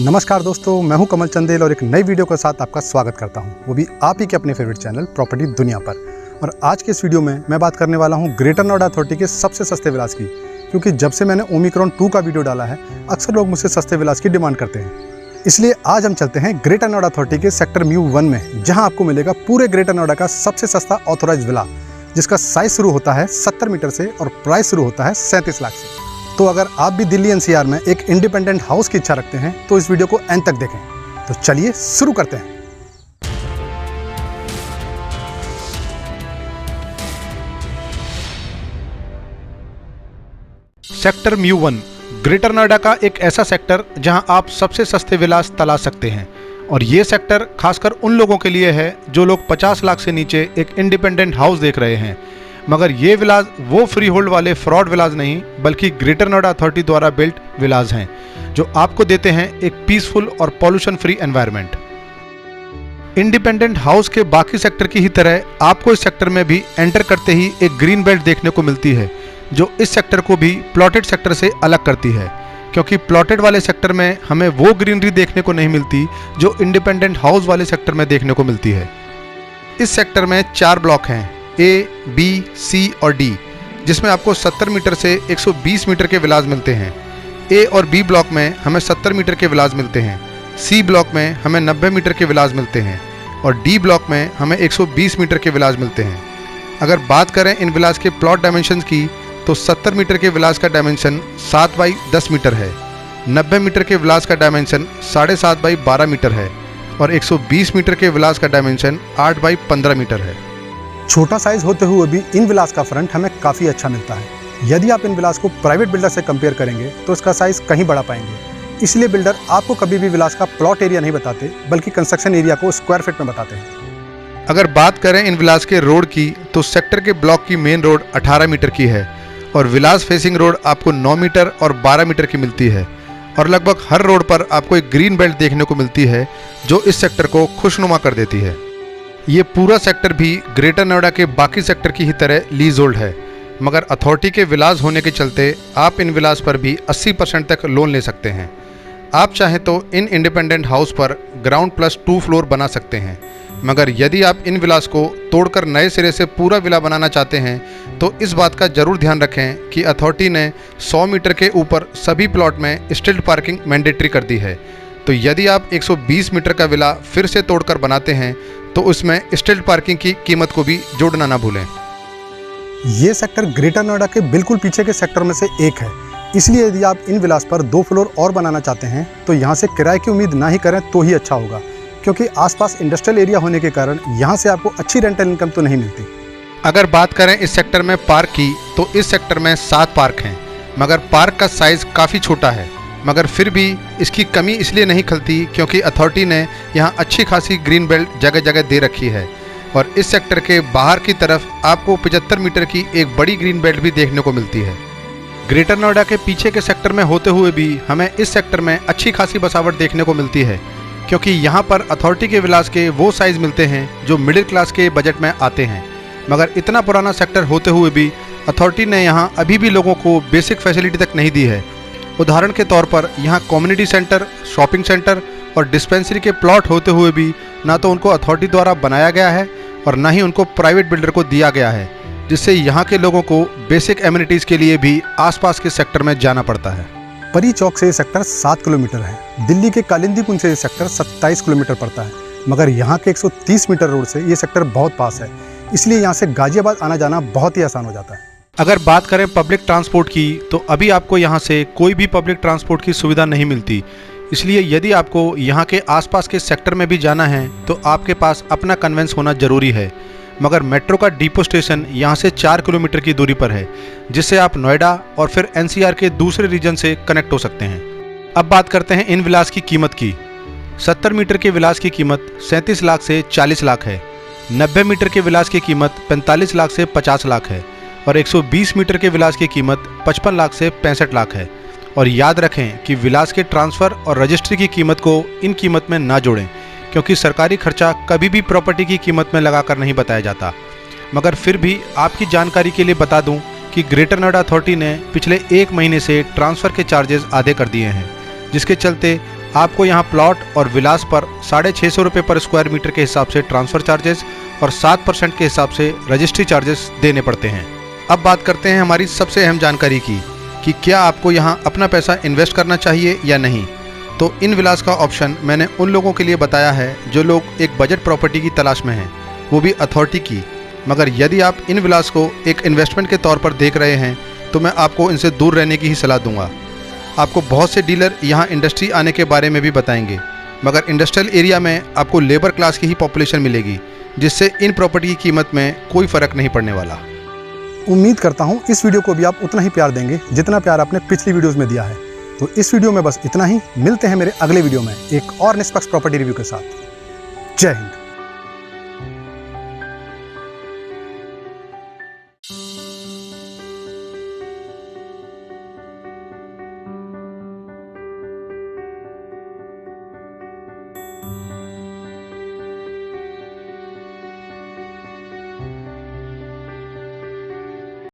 नमस्कार दोस्तों, मैं हूं कमल चंदेल और एक नई वीडियो के साथ आपका स्वागत करता हूं, वो भी आप ही के अपने फेवरेट चैनल प्रॉपर्टी दुनिया पर। और आज के इस वीडियो में मैं बात करने वाला हूं ग्रेटर नोएडा अथॉरिटी के सबसे सस्ते विलास की, क्योंकि जब से मैंने ओमिक्रॉन 2 का वीडियो डाला है अक्सर लोग मुझसे सस्ते विलास की डिमांड करते हैं। इसलिए आज हम चलते हैं ग्रेटर नोएडा अथॉरिटी के सेक्टर MU1 में, जहाँ आपको मिलेगा पूरे ग्रेटर नोएडा का सबसे सस्ता ऑथोराइज विला, जिसका साइज शुरू होता है 70 मीटर से और प्राइस शुरू होता है 37 लाख से। तो अगर आप भी दिल्ली NCR में एक इंडिपेंडेंट हाउस की इच्छा रखते हैं तो इस वीडियो को एंड तक देखें। तो चलिए शुरू करते हैं। सेक्टर MU1 ग्रेटर नोएडा का एक ऐसा सेक्टर जहां आप सबसे सस्ते विलास तलाश सकते हैं। और ये सेक्टर खासकर उन लोगों के लिए है जो लोग 50 लाख से नीचे एक इंडिपेंडेंट हाउस देख रहे हैं। मगर ये विलास वो फ्री होल्ड वाले फ्रॉड विलास नहीं, बल्कि ग्रेटर नोएडा अथॉरिटी द्वारा बिल्ट विलास हैं, जो आपको देते हैं एक पीसफुल और pollution free environment. Independent house के बाकी सेक्टर की ही तरह आपको इस सेक्टर में भी एंटर करते ही एक ग्रीन बेल्ट देखने को मिलती है, जो इस सेक्टर को भी प्लॉटेड सेक्टर से अलग करती है, क्योंकि प्लॉटेड वाले सेक्टर में हमें वो ग्रीनरी देखने को नहीं मिलती जो इंडिपेंडेंट हाउस वाले सेक्टर में देखने को मिलती है। इस सेक्टर में 4 ब्लॉक हैं, A, B, C और D, जिसमें आपको 70 मीटर से 120 मीटर के विलास मिलते हैं। A और B ब्लॉक में हमें 70 मीटर के विलास मिलते हैं, C ब्लॉक में हमें 90 मीटर के विलास मिलते हैं और D ब्लॉक में हमें 120 मीटर के विलास मिलते हैं। अगर बात करें इन विलास के प्लॉट डायमेंशंस की, तो 70 मीटर के विलास का डायमेंशन 7 बाई 10 मीटर है, 90 मीटर के विलास का डायमेंशन 7.5 बाई 12 मीटर है और 120 मीटर के विलास का डायमेंशन 8 बाई 15 मीटर है। छोटा साइज होते हुए भी इन विलास का फ्रंट हमें काफ़ी अच्छा मिलता है। यदि आप इन विलास को प्राइवेट बिल्डर से कंपेयर करेंगे तो इसका साइज कहीं बड़ा पाएंगे। इसलिए बिल्डर आपको कभी भी विलास का प्लॉट एरिया नहीं बताते, बल्कि कंस्ट्रक्शन एरिया को स्क्वायर फीट में बताते हैं। अगर बात करें इन विलास के रोड की, तो सेक्टर के ब्लॉक की मेन रोड 18 मीटर की है और विलास फेसिंग रोड आपको 9 मीटर और 12 मीटर की मिलती है। और लगभग हर रोड पर आपको एक ग्रीन बेल्ट देखने को मिलती है, जो इस सेक्टर को खुशनुमा कर देती है। ये पूरा सेक्टर भी ग्रेटर नोएडा के बाकी सेक्टर की ही तरह लीज होल्ड है, मगर अथॉरिटी के विलास होने के चलते आप इन विलास पर भी 80% तक लोन ले सकते हैं। आप चाहें तो इन इंडिपेंडेंट हाउस पर ग्राउंड प्लस 2 फ्लोर बना सकते हैं, मगर यदि आप इन विलास को तोड़कर नए सिरे से पूरा विला बनाना चाहते हैं तो इस बात का जरूर ध्यान रखें कि अथॉरिटी ने 100 मीटर के ऊपर सभी प्लॉट में स्टिल्ट पार्किंग मैंडेटरी कर दी है। तो यदि आप 120 मीटर का विला फिर से तोड़कर बनाते हैं तो उसमें स्टिल्ट पार्किंग की कीमत को भी जोड़ना ना भूलें। ये सेक्टर ग्रेटर नोएडा के बिल्कुल पीछे के सेक्टर में से एक है, इसलिए यदि आप इन विलास पर 2 फ्लोर और बनाना चाहते हैं तो यहाँ से किराए की उम्मीद ना ही करें तो ही अच्छा होगा, क्योंकि आसपास इंडस्ट्रियल एरिया होने के कारण यहाँ से आपको अच्छी रेंटल इनकम तो नहीं मिलती। अगर बात करें इस सेक्टर में पार्क की, तो इस सेक्टर में 7 पार्क हैं, मगर पार्क का साइज़ काफ़ी छोटा है। मगर फिर भी इसकी कमी इसलिए नहीं खलती क्योंकि अथॉरिटी ने यहाँ अच्छी खासी ग्रीन बेल्ट जगह जगह दे रखी है। और इस सेक्टर के बाहर की तरफ आपको 75 मीटर की एक बड़ी ग्रीन बेल्ट भी देखने को मिलती है। ग्रेटर नोएडा के पीछे के सेक्टर में होते हुए भी हमें इस सेक्टर में अच्छी खासी बसावट देखने को मिलती है, क्योंकि यहाँ पर अथॉरिटी के विलास के वो साइज़ मिलते हैं जो मिडिल क्लास के बजट में आते हैं। मगर इतना पुराना सेक्टर होते हुए भी अथॉरिटी ने यहाँ अभी भी लोगों को बेसिक फैसिलिटी तक नहीं दी है। उदाहरण के तौर पर यहाँ कम्युनिटी सेंटर, शॉपिंग सेंटर और डिस्पेंसरी के प्लॉट होते हुए भी ना तो उनको अथॉरिटी द्वारा बनाया गया है और ना ही उनको प्राइवेट बिल्डर को दिया गया है, जिससे यहाँ के लोगों को बेसिक एमिनिटीज़ के लिए भी आसपास के सेक्टर में जाना पड़ता है। परी चौक से ये सेक्टर 7 किलोमीटर है। दिल्ली के कालिंदी पुंज से ये सेक्टर 27 किलोमीटर पड़ता है, मगर यहाँ के 130 मीटर रोड से ये सेक्टर बहुत पास है, इसलिए यहाँ से गाजियाबाद आना जाना बहुत ही आसान हो जाता है। अगर बात करें पब्लिक ट्रांसपोर्ट की, तो अभी आपको यहाँ से कोई भी पब्लिक ट्रांसपोर्ट की सुविधा नहीं मिलती। इसलिए यदि आपको यहाँ के आसपास के सेक्टर में भी जाना है तो आपके पास अपना कन्वेंस होना ज़रूरी है। मगर मेट्रो का डिपो स्टेशन यहाँ से 4 किलोमीटर की दूरी पर है, जिससे आप नोएडा और फिर NCR के दूसरे रीजन से कनेक्ट हो सकते हैं। अब बात करते हैं इन विलास की कीमत की। 70 मीटर के विलास की कीमत 37 लाख से 40 लाख है, 90 मीटर के विलास की कीमत 45 लाख से 50 लाख है और 120 मीटर के विलास की कीमत 55 लाख से 65 लाख है। और याद रखें कि विलास के ट्रांसफ़र और रजिस्ट्री की कीमत को इन कीमत में ना जोड़ें, क्योंकि सरकारी खर्चा कभी भी प्रॉपर्टी की कीमत में लगाकर नहीं बताया जाता। मगर फिर भी आपकी जानकारी के लिए बता दूं कि ग्रेटर नोएडा अथॉरिटी ने पिछले 1 महीने से ट्रांसफ़र के चार्जेस आधे कर दिए हैं, जिसके चलते आपको यहाँ प्लॉट और विलास पर 650 रुपये पर स्क्वायर मीटर के हिसाब से ट्रांसफ़र चार्जेस और 7% के हिसाब से रजिस्ट्री चार्जेस देने पड़ते हैं। अब बात करते हैं हमारी सबसे अहम जानकारी की कि क्या आपको यहाँ अपना पैसा इन्वेस्ट करना चाहिए या नहीं। तो इन विलास का ऑप्शन मैंने उन लोगों के लिए बताया है जो लोग एक बजट प्रॉपर्टी की तलाश में हैं, वो भी अथॉरिटी की। मगर यदि आप इन विलास को एक इन्वेस्टमेंट के तौर पर देख रहे हैं तो मैं आपको इनसे दूर रहने की ही सलाह दूंगा। आपको बहुत से डीलर यहाँ इंडस्ट्री आने के बारे में भी बताएंगे, मगर इंडस्ट्रियल एरिया में आपको लेबर क्लास की ही पॉपुलेशन मिलेगी, जिससे इन प्रॉपर्टी की कीमत में कोई फ़र्क नहीं पड़ने वाला। उम्मीद करता हूँ इस वीडियो को भी आप उतना ही प्यार देंगे जितना प्यार आपने पिछली वीडियोस में दिया है। तो इस वीडियो में बस इतना ही। मिलते हैं मेरे अगले वीडियो में एक और निष्पक्ष प्रॉपर्टी रिव्यू के साथ। जय हिंद।